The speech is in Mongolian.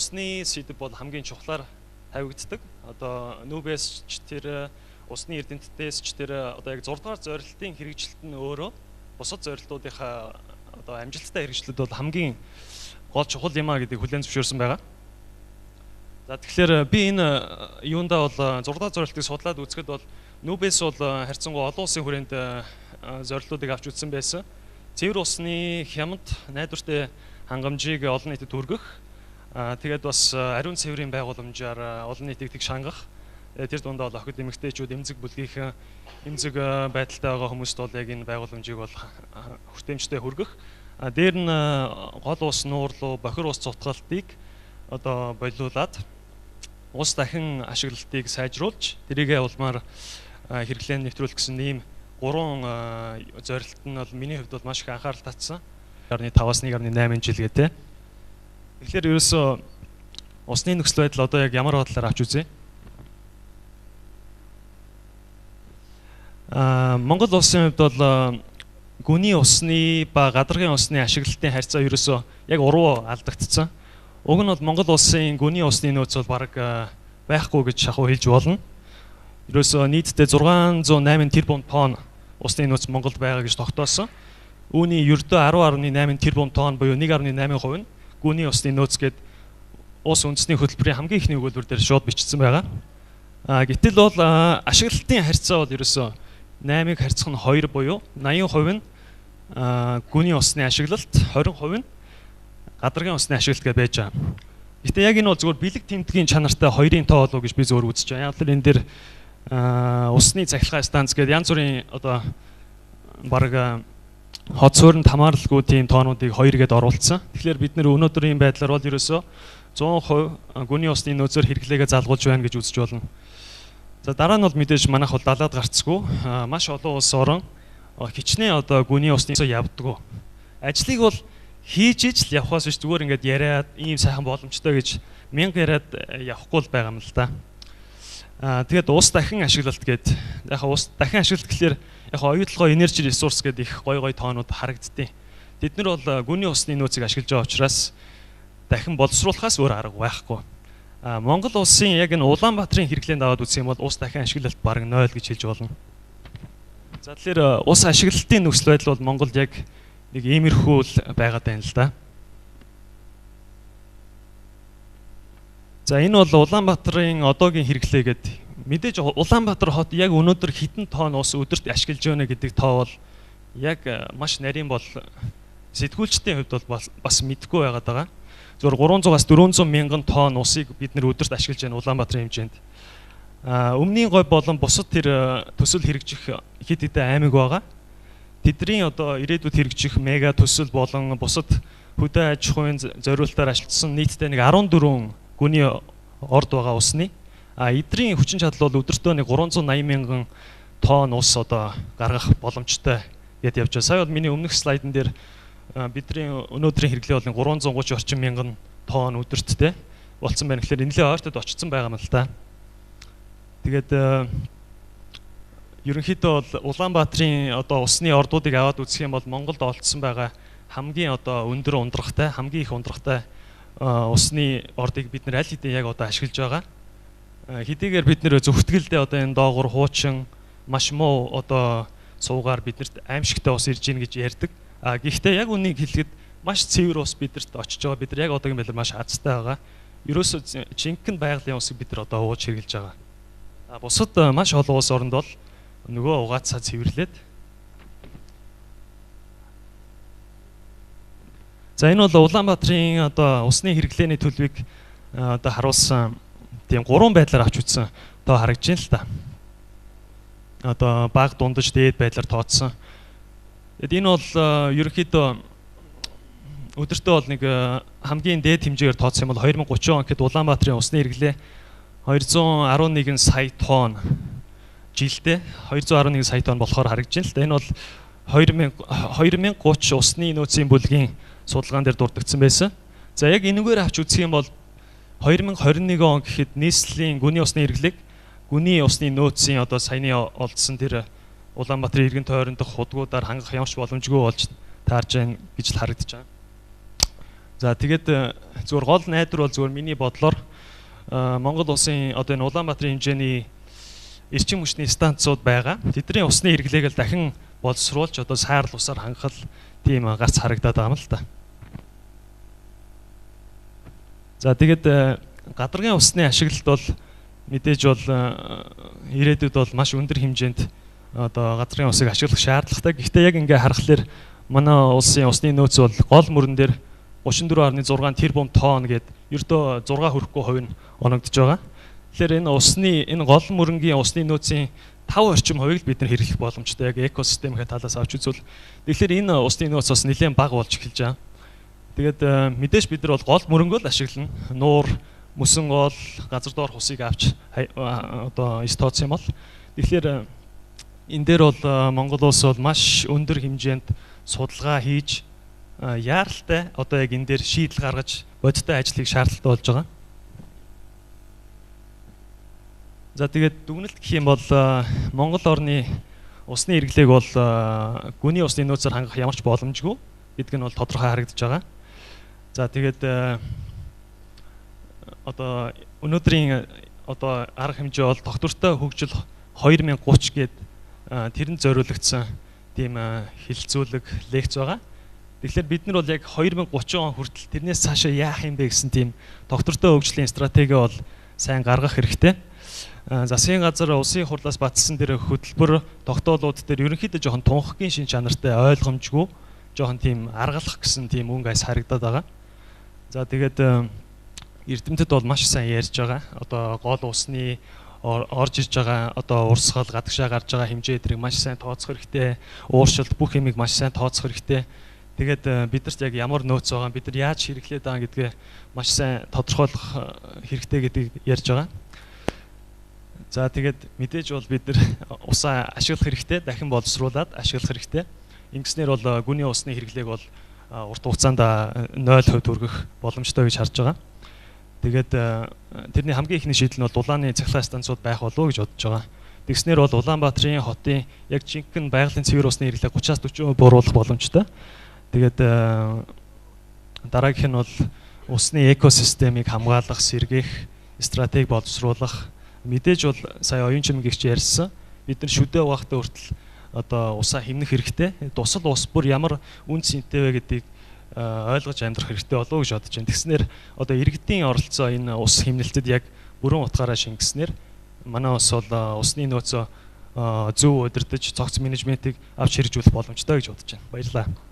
усны сэдэв бол хамгийн чухлаар тавигддаг. Одоо нүүбээс ч тэр усны эрдэмтдээс ч тэр одоо яг 6 дугаар зорилтын хэрэгжилт нь өөрөө бусад зорилтуудынхаа одоо амжилттай хэрэгжлүүд бол хамгийн гол чухал юм а гэдгийг хүлээн зөвшөөрсөн байгаа. За тэгэхээр би энэ юундаа бол 6 дугаар зорилтыг судлаад үзэхэд бол нүүбээс бол харьцангуй олон улсын хүрээнд зорилтуудыг авч үзсэн байсан. Цэвэр усны хямд найдвартай хангамжийг олон нийтэд хүргэх. Тэгээд бас ариун цэврийн байгууламжаар олон нийтийг тэгш хангах. Тэр дундаа бол охид эмэгтэйчүүд эмзэг бүлгийнхэн эмзэг байдалтай байгаа хүмүүст бол яг энэ байгууламжийг бол хүртээмжтэй хүргэх. Дээр нь гол ус нуурлуу бохир ус цутгалтыг одоо болиулаад ус дахин ашиглалтыг сайжруулж тэрийгэ улмаар хэрэглэн нэвтрүүлэх гэсэн ийм 3 зорилт нь бол миний хувьд бол маш их анхаарал татсан. 1.5-аас 1.8 жил гэдэг. Тэгэхээр ерөөсөө усны нөхцөл байдал одоо яг ямар бодлоор авч үзье? Монгол улсын хувьд бол гүний усны ба гадаргын усны ашиглалтын харьцаа ерөөсөө яг уруу алдагдсан. Уг нь бол Монгол улсын гүний усны нөөц бол бараг байхгүй гэж шахуу хэлж болно. Ерөөсөө нийтдээ 608 тэрбум тонн усны нөөц Монголд байгаа гэж тогтоосон. Үүний ердөө 10.8 тэрбум тонн буюу 1.8% нь гүний усны нөөц гээд ус үндэсний хөтөлбөрийн хамгийн ихний өгүүлбэр дээр шууд бичсэн байгаа. Гэтэл бол ашиглалтын харьцаа бол ерөөсөө 8-ыг харьцах нь 2 буюу 80% нь гүний усны ашиглалт, 20% нь гадаргын усны ашиглалт гэж байж байгаа. Гэтэ яг энэ бол зөвхөн бэлэг тэмдгийн чанартай хоёрын тоо болов гэж би зөвөр үзэж байна. Яг л энэ дээр усны цахилгаан станц гэдэг янз бүрийн одоо бараг хот суурьнд хамааралгүй тийм тоонуудыг 2 гээд оруулсан. Тэгэхээр бид нэр өнөөдрийн байдлаар бол ерөөсөө 100% гүний усны нөөцөөр хэрэглээгээ залгуулж байна гэж үзэж болно. За дараа нь бол мэдээж манайх бол далаад гарцгүй маш олон улс орон хичнээн одоо гүний усны явдггүй. Ажлыг бол хийж ижил явахаас биш зүгээр ингээд яриад ийм сайхан боломжтой гэж мянга яриад явахгүй л байгаа юм л да. Тэгээд ус дахин ашиглалт гэдэг. Яг ус дахин ашиглалт гэхэлэр яг оюутлогоо энержи ресурс гэдэг их гой тоонууд харагддیں۔ Тэд нар бол гүний усны нөөцийг ашиглаж байгаа учраас дахин боловсруулахаас өөр арга байхгүй. Монгол улсын яг энэ Улаанбаатарын хэрэглээнд аваад үзэх юм бол ус дахин ашиглалт бараг 0 гэж хэлж болно. За тэгэхээр ус ашиглалтын нөхцөл байдал бол Монголд яг нэг иймэрхүү л байгаад байна л да. За энэ бол Улаанбаатарын одоогийн хэрэглээ гэдэг. Мэдээж Улаанбаатар хот яг өнөөдөр хэдэн тонн ус өдөрт ашиглаж байна гэдэг тоо бол яг маш нарийн бол сэтгүүлчдийн хувьд бол бас мэдэхгүй байгаад байгаа. Зөвхөн 300-аас 400 мянган тонн усыг бид нэр өдөрт ашиглаж байна Улаанбаатарын хэмжээнд. Өмнгийн говь болон бусад тэр төсөл хэрэгжих хэд хэдэн аймаг байгаа. Тэдний одоо ирээдүйд хэрэгжих мега төсөл болон бусад хөдөө аж ахуйн зориулалтаар ашигласан нийтдээ нэг 14 гүний орд байгаа усны эдрийн хүчин чадал бол өдөртөө нэг 380 мянган тонн ус одоо гаргах боломжтой гэд явж байгаа. Сая бол миний өмнөх слайдн дээр бидний өнөөдрийн хэрэглээ бол 330 орчим мянган тонн өдөрттэй болцсон байна. Тэгэхээр нэлээд ойртод очсон байгаа юм л да. Тэгээд ерөнхийдөө бол Улаанбаатарын одоо усны ордуудыг аваад үзэх юм бол Монголд олдсон байгаа хамгийн одоо өндөр ундрахтай, хамгийн их ундрахтай усны ордыг бид нар аль хэдийн яг одоо ашиглаж байгаа. Хэдийгээр бид нэр зөвхтгэлдээ одоо энэ доогуур хуучин маш муу одоо суугаар биднэрт аимшигтай ус ирж гин гэж ярьдаг. Гэхдээ яг үнийг хэлэхэд маш цэвэр ус бидэрт очиж байгаа. Бид нар яг одоогийн байдлаар маш азтай байгаа. Ерөөсөө жинхэнэ байгалийн усыг бид нар одоо ууж хэрглэж байгаа. Бусад маш олон улс оронд бол нөгөө угаацаа цэвэрлээд. За энэ бол Улаанбаатарын одоо усны хэрэглээний төлөвийг одоо харуулсан тийм 3 байдлаар авч үзсэн тоо харагдж байна л да. Одоо бага дундаж дээд байдлаар тооцсон. Тэгэд энэ бол ерөнхийдөө өдөртөө бол нэг хамгийн дээд хэмжээгээр тооцсон юм бол 2030 он гэхэд Улаанбаатарын усны хэрэглээ 211 сая тонн жилдээ 211 сая тонн болохоор харагдж байна л да. Энэ бол 2030 усны нөөцийн бүлгийн судалгаан дээр дурддагдсан байсан. За яг энэгээр авч үзэх юм бол 2021 он гэхэд нийслэлийн гүний усны хэрэглээг гүний усны нөөцийн одоо саяны олдсон тэр Улаанбаатарын иргэн тойрон дох худгуудаар хангах ямарч боломжгүй болж таарж байна гэж л харагдаж байна. За тэгээд зүгээр гол найдвар бол зүгээр миний бодлоор Монгол улсын одоо энэ Улаанбаатарын хэмжээний эрчим хүчний станцууд байгаа. Тэдний усны хэрэглээг л дахин боловсруулж одоо саарл усаар хангах тийм гарц харагдаад байгаа юм л та. За тэгээд гадаргын усны ашиглалт бол мэдээж бол ирээдүйд бол маш өндөр хэмжээнд одоо газрын усыг ашиглах шаардлагатай. Гэхдээ яг ингээ харахаар манай улсын усны нөөц бол гол мөрөн дээр 34.6 тэрбум тонн гээд ердөө 6 хүрэхгүй хувь нь оногдож байгаа. Тэгэхээр энэ гол мөрөнгийн усны нөөцийн 5 орчим хувийг бид нар хэрэглэх боломжтой яг экосистемийн талаас авч үзвэл. Тэгэхээр энэ усны нөөц бас нэлээд бага болж эхэлж байгаа. Тэгээд мэдээж бид нар бол гол мөрөнгөө л ашиглана. Нуур, мөсөн гол, газар доор хусыг авч одоо стооц юм бол. Тэгэхээр энэ дээр бол Монгол улс бол маш өндөр хэмжээнд судалгаа хийж яаралтай одоо яг энэ дээр шийдэл гаргаж бодиттой ажлыг шаардлагатай болж байгаа. За тэгээд дүгнэлт гэх юм бол Монгол орны усны хэрэглээг бол гүний усны нөөцөөр хангах ямар ч боломжгүй гэдг нь бол тодорхой харагдаж байгаа. За тэгээд одоо өнөөдрийн одоо арга хэмжээ бол тогтвортой хөгжил 2030 гээд тэрэнд зориулагдсан тийм хилцүүлэг лекц байгаа. Тэгэхээр бид нар бол яг 2030 он хүртэл тэрнээс цаашаа яах юм бэ гэсэн тийм тогтвортой хөгжлийн стратеги бол сайн гаргах хэрэгтэй. Засгийн газар улсын хурлаас батлсан тэр хөтөлбөр тогтоолууд дээр ерөнхийдөө жоохон тунхагийн шин чанартай ойлгомжгүй жоохон тийм аргалах гэсэн тийм өнгө айс харагдаад байгаа. За тэгээд эрдэмтэд бол маш сайн ярьж байгаа. Одоо гол усны орж ирж байгаа одоо урсгал гадагшаа гарч байгаа хэмжээ эдрийг маш сайн тооцох хэрэгтэй. Ууршилт бүх юмыг маш сайн тооцох хэрэгтэй. Тэгээд бидэрт яг ямар нөөц байгаа, бид нар яаж хэрэглээд байгаа гэдгээ маш сайн тодорхойлох хэрэгтэй гэдгийг ярьж байгаа. За тэгээд мэдээж бол бид нар усаа ашиглах хэрэгтэй, дахин боловсруулад ашиглах хэрэгтэй. Ингэснээр бол гүний усны хэрэглээг бол урт хугацаанд 0% хүргэх боломжтой гэж харж байгаа. Тэгээд тэрний хамгийн ихний шийдэл нь бол дулааны цахилгаан станцууд байх болов уу гэж бодож байгаа. Тэгснээр бол Улаанбаатарын хотын яг жинхэнэ байгалийн цэвэр усны хэрэглээг 30-40% бууруулах боломжтой. Тэгээд дараагийнх нь бол усны экосистемийг хамгаалах, сэргээх, стратеги боловсруулах. Мэдээж бол сая оюун чимгэгч ярьсан. Бид нар шүдээ угаахтай хүртэл одоо усаа хэмнэх хэрэгтэй. Тусал ус бүр ямар үн цэнтэй вэ гэдгийг ойлгож амьдрах хэрэгтэй болов уу гэж бодож байна. Тэгснээр одоо иргэдийн оролцоо энэ ус хэмнэлтэд яг бүрэн утгаараа шингэснээр манай ус бол усны нөөцөө зөв удирдах, цогц менежментийг авч хэрэгжүүлэх боломжтой гэж бодож байна. Баярлалаа.